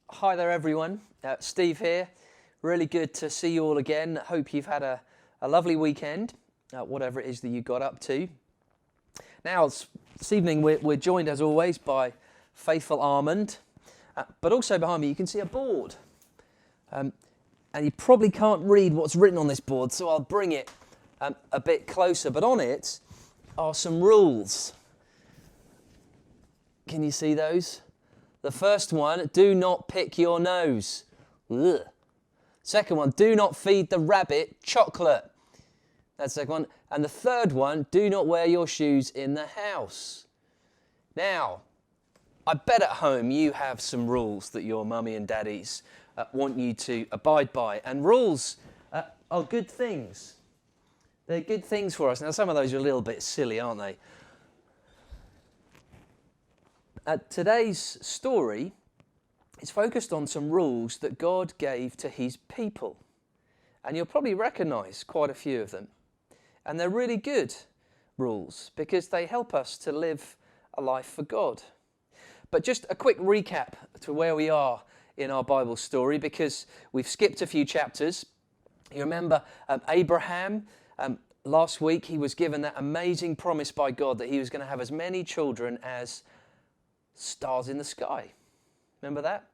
Hi there everyone, Steve here. Really good to see you all again. Hope you've had a lovely weekend, whatever it is that you got up to. Now this evening we're joined as always by faithful Armand, but also behind me you can see a board. And you probably can't read what's written on this board, so I'll bring it a bit closer. But on it are some rules. Can you see those? The first one, do not pick your nose. Ugh. Second one, do not feed the rabbit chocolate. That's the second one. And the third one, do not wear your shoes in the house. Now, I bet at home you have some rules that your mummy and daddies want you to abide by. And rules are good things. They're good things for us. Now, some of those are a little bit silly, aren't they? Today's story is focused on some rules that God gave to his people. And you'll probably recognise quite a few of them. And they're really good rules because they help us to live a life for God. But just a quick recap to where we are in our Bible story, because we've skipped a few chapters. You remember Abraham, last week he was given that amazing promise by God that he was going to have as many children as stars in the sky. Remember that?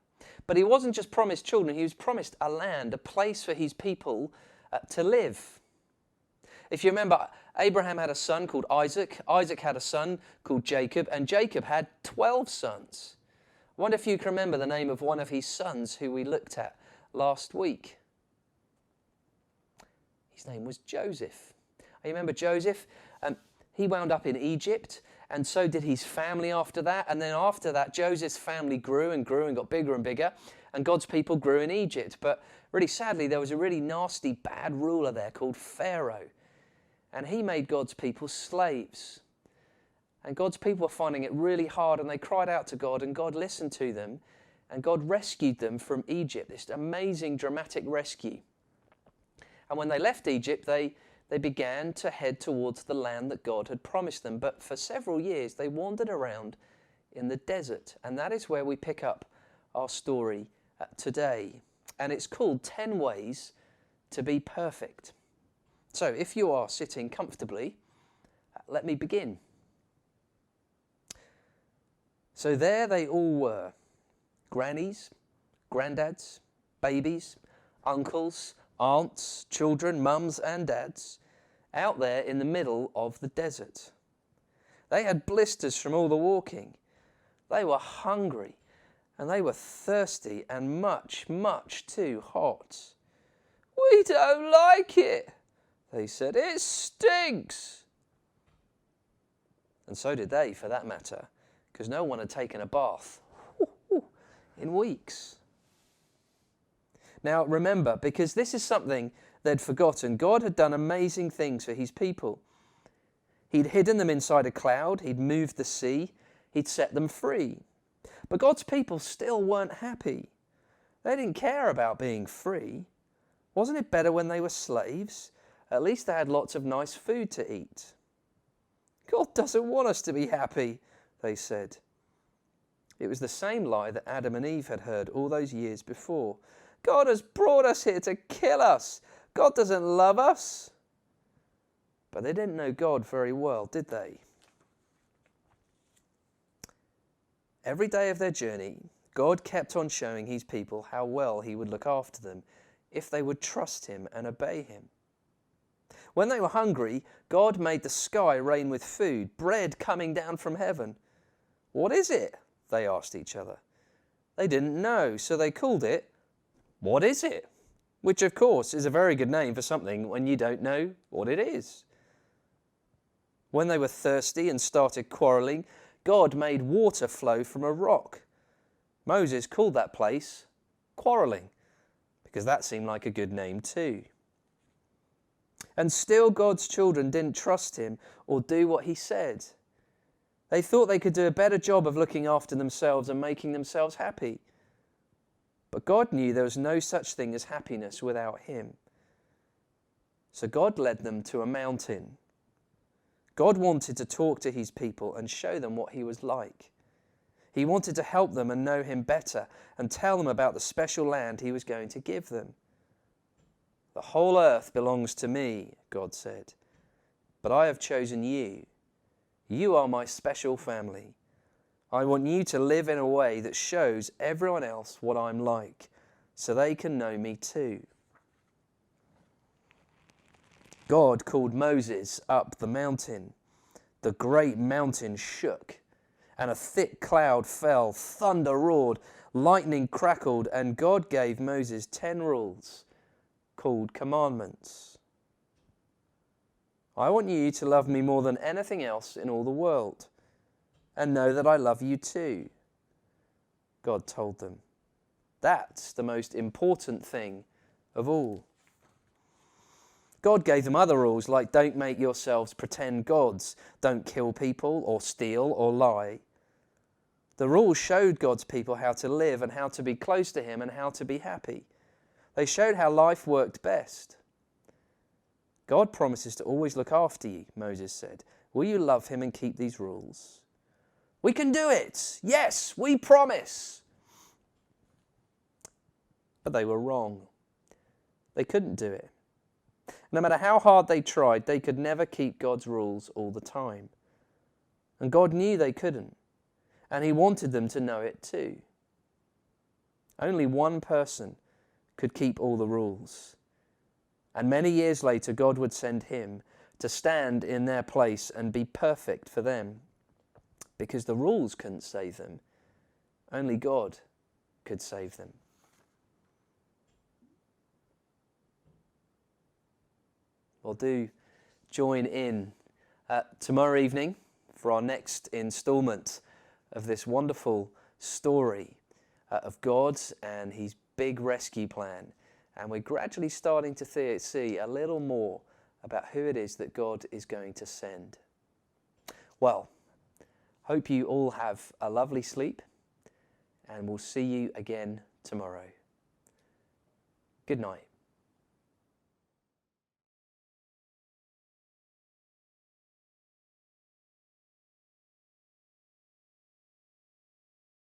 But he wasn't just promised children, he was promised a land, a place for his people to live. If you remember, Abraham had a son called Isaac. Isaac had a son called Jacob, and Jacob had 12 sons. I wonder if you can remember the name of one of his sons who we looked at last week. His name was Joseph. You remember Joseph? He wound up in Egypt, and so did his family after that. And then after that, Joseph's family grew and got bigger and bigger, and God's people grew in Egypt. But really sadly, there was a really nasty, bad ruler there called Pharaoh. And he made God's people slaves. And God's people were finding it really hard, and they cried out to God, and God listened to them, and God rescued them from Egypt, this amazing, dramatic rescue. And when they left Egypt, they began to head towards the land that God had promised them. But for several years, they wandered around in the desert. And that is where we pick up our story today. And it's called 10 Ways to Be Perfect. So if you are sitting comfortably, let me begin. So there they all were. Grannies, granddads, babies, uncles, aunts, children, mums and dads, out there in the middle of the desert. They had blisters from all the walking. They were hungry and they were thirsty and much, much too hot. "We don't like it," they said. "It stinks." And so did they, for that matter, because no one had taken a bath in weeks. Now remember, because this is something they'd forgotten, God had done amazing things for his people. He'd hidden them inside a cloud, he'd moved the sea, he'd set them free. But God's people still weren't happy. They didn't care about being free. Wasn't it better when they were slaves? At least they had lots of nice food to eat. "God doesn't want us to be happy," they said. It was the same lie that Adam and Eve had heard all those years before. "God has brought us here to kill us. God doesn't love us." But they didn't know God very well, did they? Every day of their journey, God kept on showing his people how well he would look after them if they would trust him and obey him. When they were hungry, God made the sky rain with food, bread coming down from heaven. "What is it?" they asked each other. They didn't know, so they called it, "What is it?" Which, of course, is a very good name for something when you don't know what it is. When they were thirsty and started quarrelling, God made water flow from a rock. Moses called that place Quarrelling, because that seemed like a good name too. And still God's children didn't trust him or do what he said. They thought they could do a better job of looking after themselves and making themselves happy. But God knew there was no such thing as happiness without him. So God led them to a mountain. God wanted to talk to his people and show them what he was like. He wanted to help them and know him better and tell them about the special land he was going to give them. The whole earth belongs to me, God said, but I have chosen you. You are my special family. I want you to live in a way that shows everyone else what I'm like, so they can know me too. God called Moses up the mountain. The great mountain shook, and a thick cloud fell, thunder roared, lightning crackled, and God gave Moses 10 rules called commandments. I want you to love me more than anything else in all the world, and know that I love you too, God told them. That's the most important thing of all. God gave them other rules like don't make yourselves pretend gods, don't kill people or steal or lie. The rules showed God's people how to live and how to be close to him and how to be happy. They showed how life worked best. God promises to always look after you, Moses said. Will you love him and keep these rules? We can do it. Yes, we promise. But they were wrong. They couldn't do it. No matter how hard they tried, they could never keep God's rules all the time. And God knew they couldn't, and he wanted them to know it too. Only one person could keep all the rules. And many years later, God would send him to stand in their place and be perfect for them. Because the rules couldn't save them. Only God could save them. Well, do join in tomorrow evening for our next instalment of this wonderful story of God and his big rescue plan. And we're gradually starting to see a little more about who it is that God is going to send. Well, hope you all have a lovely sleep, and we'll see you again tomorrow. Good night.